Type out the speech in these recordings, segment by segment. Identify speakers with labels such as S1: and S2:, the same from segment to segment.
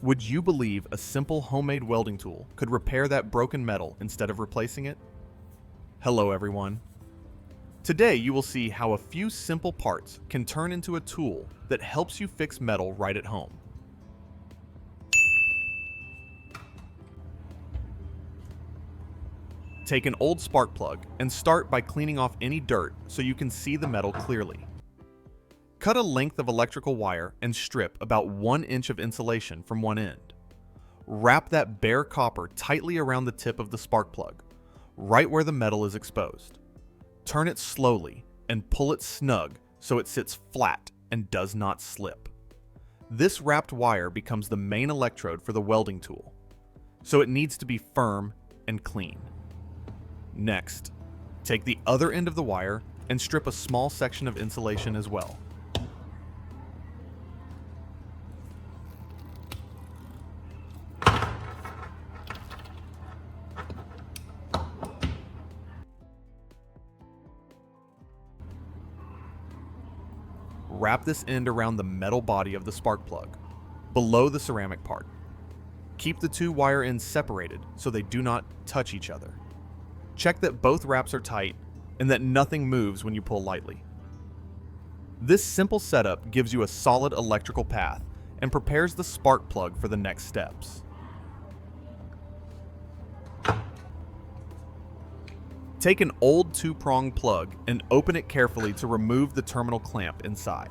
S1: Would you believe a simple homemade welding tool could repair that broken metal instead of replacing it? Hello everyone. Today you will see how a few simple parts can turn into a tool that helps you fix metal right at home. Take an old spark plug and start by cleaning off any dirt so you can see the metal clearly. Cut a length of electrical wire and strip about 1 inch of insulation from one end. Wrap that bare copper tightly around the tip of the spark plug, right where the metal is exposed. Turn it slowly and pull it snug so it sits flat and does not slip. This wrapped wire becomes the main electrode for the welding tool, so it needs to be firm and clean. Next, take the other end of the wire and strip a small section of insulation as well. Wrap this end around the metal body of the spark plug, below the ceramic part. Keep the two wire ends separated so they do not touch each other. Check that both wraps are tight and that nothing moves when you pull lightly. This simple setup gives you a solid electrical path and prepares the spark plug for the next steps. Take an old 2-prong plug and open it carefully to remove the terminal clamp inside.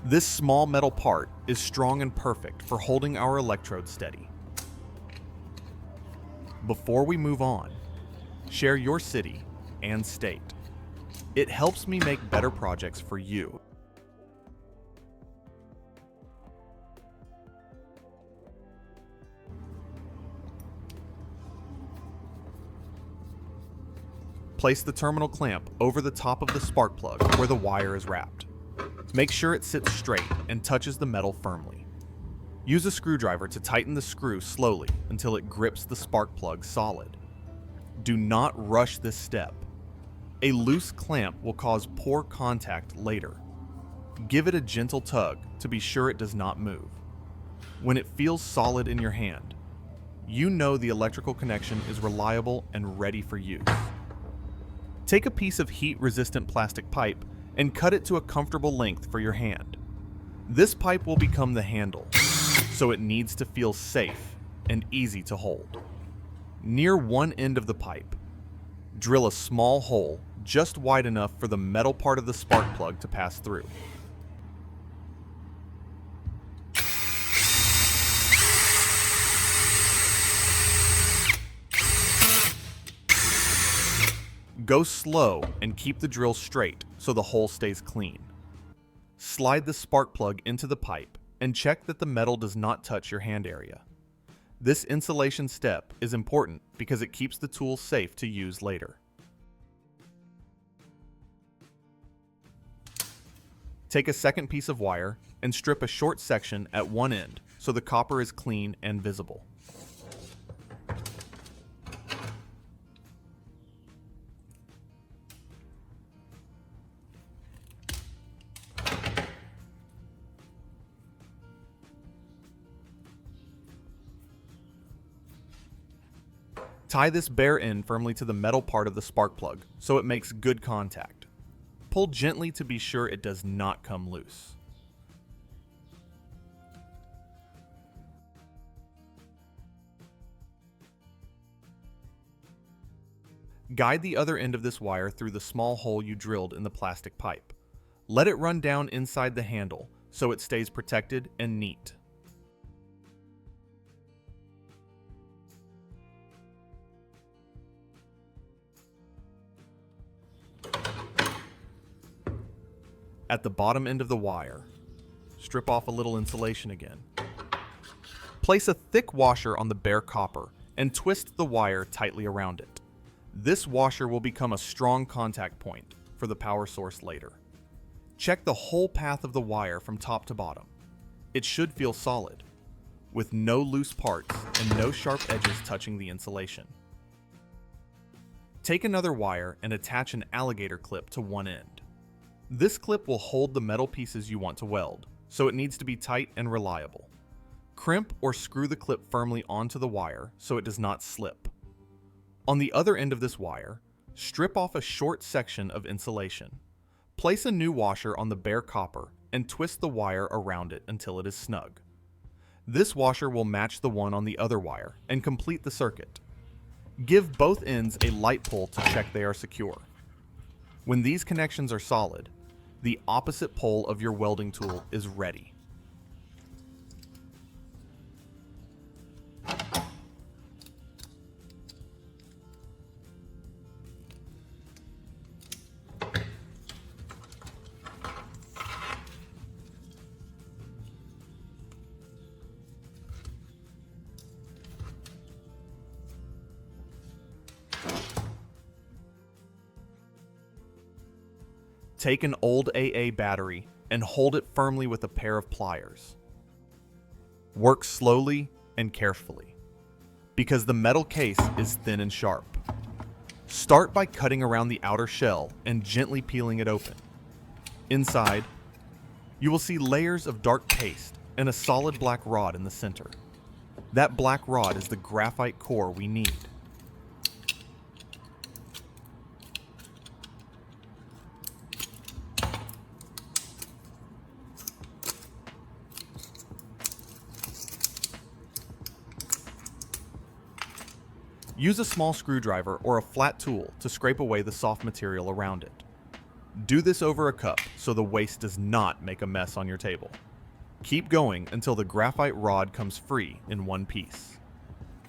S1: This small metal part is strong and perfect for holding our electrode steady. Before we move on, share your city and state. It helps me make better projects for you. Place the terminal clamp over the top of the spark plug where the wire is wrapped. Make sure it sits straight and touches the metal firmly. Use a screwdriver to tighten the screw slowly until it grips the spark plug solid. Do not rush this step. A loose clamp will cause poor contact later. Give it a gentle tug to be sure it does not move. When it feels solid in your hand, you know the electrical connection is reliable and ready for use. Take a piece of heat-resistant plastic pipe and cut it to a comfortable length for your hand. This pipe will become the handle, so it needs to feel safe and easy to hold. Near one end of the pipe, drill a small hole just wide enough for the metal part of the spark plug to pass through. Go slow and keep the drill straight so the hole stays clean. Slide the spark plug into the pipe and check that the metal does not touch your hand area. This insulation step is important because it keeps the tool safe to use later. Take a second piece of wire and strip a short section at one end so the copper is clean and visible. Tie this bare end firmly to the metal part of the spark plug so it makes good contact. Pull gently to be sure it does not come loose. Guide the other end of this wire through the small hole you drilled in the plastic pipe. Let it run down inside the handle so it stays protected and neat. At the bottom end of the wire, strip off a little insulation again. Place a thick washer on the bare copper and twist the wire tightly around it. This washer will become a strong contact point for the power source later. Check the whole path of the wire from top to bottom. It should feel solid, with no loose parts and no sharp edges touching the insulation. Take another wire and attach an alligator clip to one end. This clip will hold the metal pieces you want to weld, so it needs to be tight and reliable. Crimp or screw the clip firmly onto the wire so it does not slip. On the other end of this wire, strip off a short section of insulation. Place a new washer on the bare copper and twist the wire around it until it is snug. This washer will match the one on the other wire and complete the circuit. Give both ends a light pull to check they are secure. When these connections are solid, the opposite pole of your welding tool is ready. Take an old AA battery and hold it firmly with a pair of pliers. Work slowly and carefully, because the metal case is thin and sharp. Start by cutting around the outer shell and gently peeling it open. Inside, you will see layers of dark paste and a solid black rod in the center. That black rod is the graphite core we need. Use a small screwdriver or a flat tool to scrape away the soft material around it. Do this over a cup so the waste does not make a mess on your table. Keep going until the graphite rod comes free in one piece.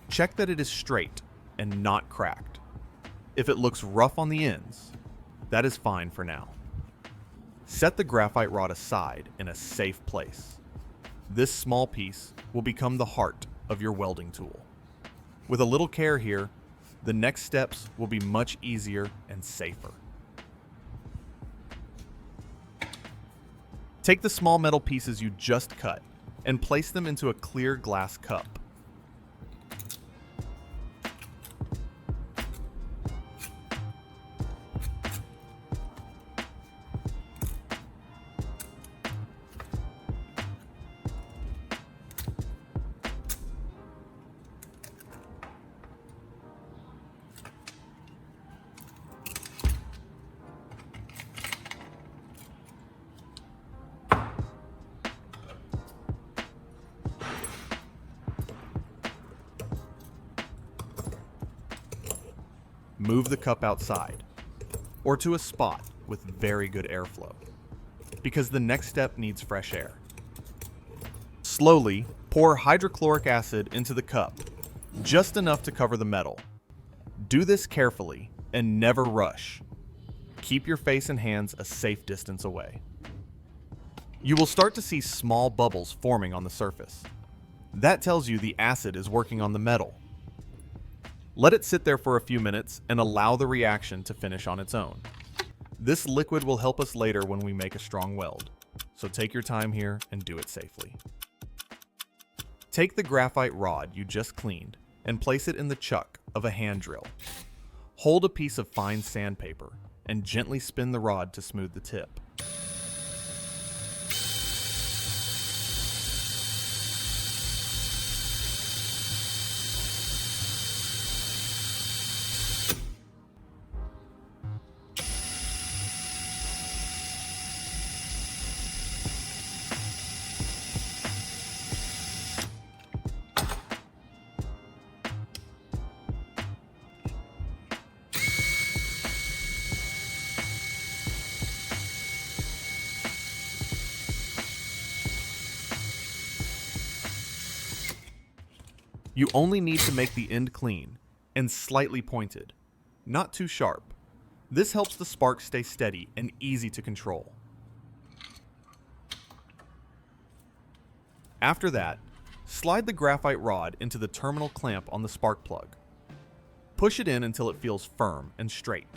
S1: Check that it is straight and not cracked. If it looks rough on the ends, that is fine for now. Set the graphite rod aside in a safe place. This small piece will become the heart of your welding tool. With a little care here, the next steps will be much easier and safer. Take the small metal pieces you just cut and place them into a clear glass cup. Move the cup outside, or to a spot with very good airflow, because the next step needs fresh air. Slowly pour hydrochloric acid into the cup, just enough to cover the metal. Do this carefully and never rush. Keep your face and hands a safe distance away. You will start to see small bubbles forming on the surface. That tells you the acid is working on the metal. Let it sit there for a few minutes and allow the reaction to finish on its own. This liquid will help us later when we make a strong weld, so take your time here and do it safely. Take the graphite rod you just cleaned and place it in the chuck of a hand drill. Hold a piece of fine sandpaper and gently spin the rod to smooth the tip. You only need to make the end clean and slightly pointed, not too sharp. This helps the spark stay steady and easy to control. After that, slide the graphite rod into the terminal clamp on the spark plug. Push it in until it feels firm and straight.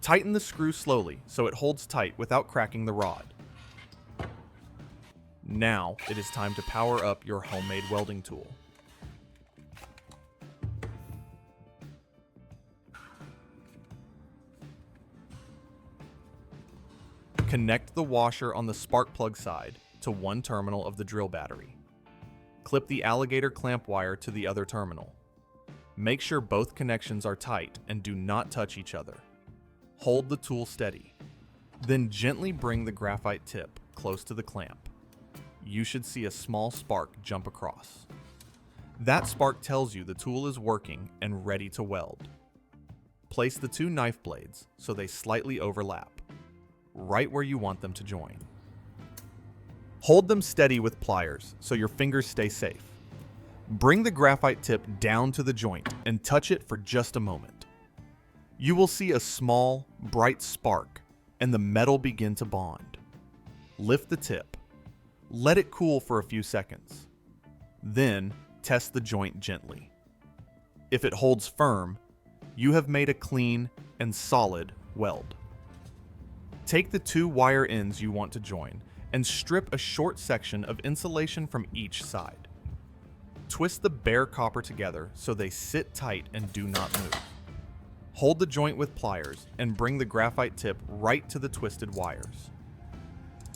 S1: Tighten the screw slowly so it holds tight without cracking the rod. Now it is time to power up your homemade welding tool. Connect the washer on the spark plug side to one terminal of the drill battery. clip the alligator clamp wire to the other terminal. Make sure both connections are tight and do not touch each other. Hold the tool steady. Then gently bring the graphite tip close to the clamp. You should see a small spark jump across. That spark tells you the tool is working and ready to weld. Place the two knife blades so they slightly overlap, right where you want them to join. Hold them steady with pliers so your fingers stay safe. Bring the graphite tip down to the joint and touch it for just a moment. You will see a small, bright spark and the metal begin to bond. Lift the tip. Let it cool for a few seconds. Then, test the joint gently. If it holds firm, you have made a clean and solid weld. Take the two wire ends you want to join and strip a short section of insulation from each side. Twist the bare copper together so they sit tight and do not move. Hold the joint with pliers and bring the graphite tip right to the twisted wires.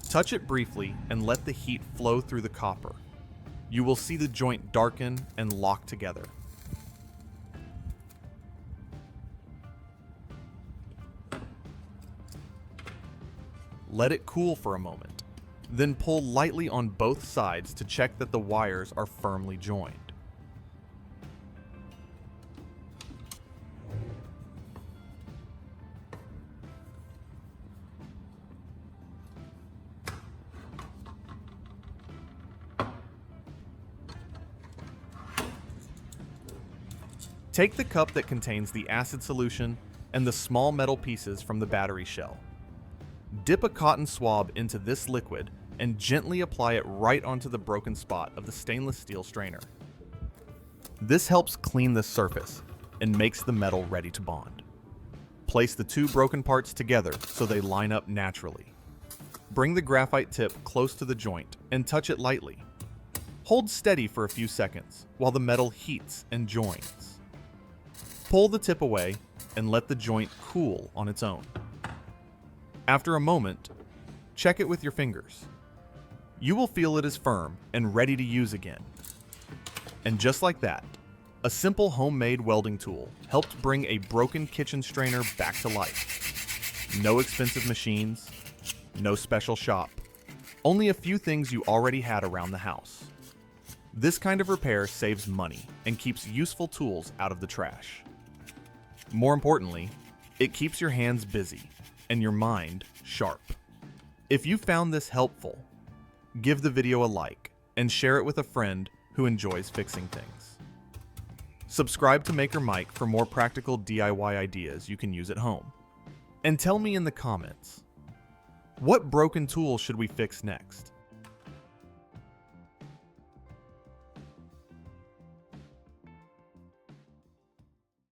S1: Touch it briefly and let the heat flow through the copper. You will see the joint darken and lock together. Let it cool for a moment, then pull lightly on both sides to check that the wires are firmly joined. Take the cup that contains the acid solution and the small metal pieces from the battery shell. Dip a cotton swab into this liquid and gently apply it right onto the broken spot of the stainless steel strainer. This helps clean the surface and makes the metal ready to bond. Place the two broken parts together so they line up naturally. Bring the graphite tip close to the joint and touch it lightly. Hold steady for a few seconds while the metal heats and joins. Pull the tip away and let the joint cool on its own. After a moment, check it with your fingers. You will feel it is firm and ready to use again. And just like that, a simple homemade welding tool helped bring a broken kitchen strainer back to life. No expensive machines, no special shop, only a few things you already had around the house. This kind of repair saves money and keeps useful tools out of the trash. More importantly, it keeps your hands busy and your mind sharp. If you found this helpful, give the video a like and share it with a friend who enjoys fixing things. Subscribe to Maker Mike for more practical DIY ideas you can use at home. And tell me in the comments, what broken tool should we fix next?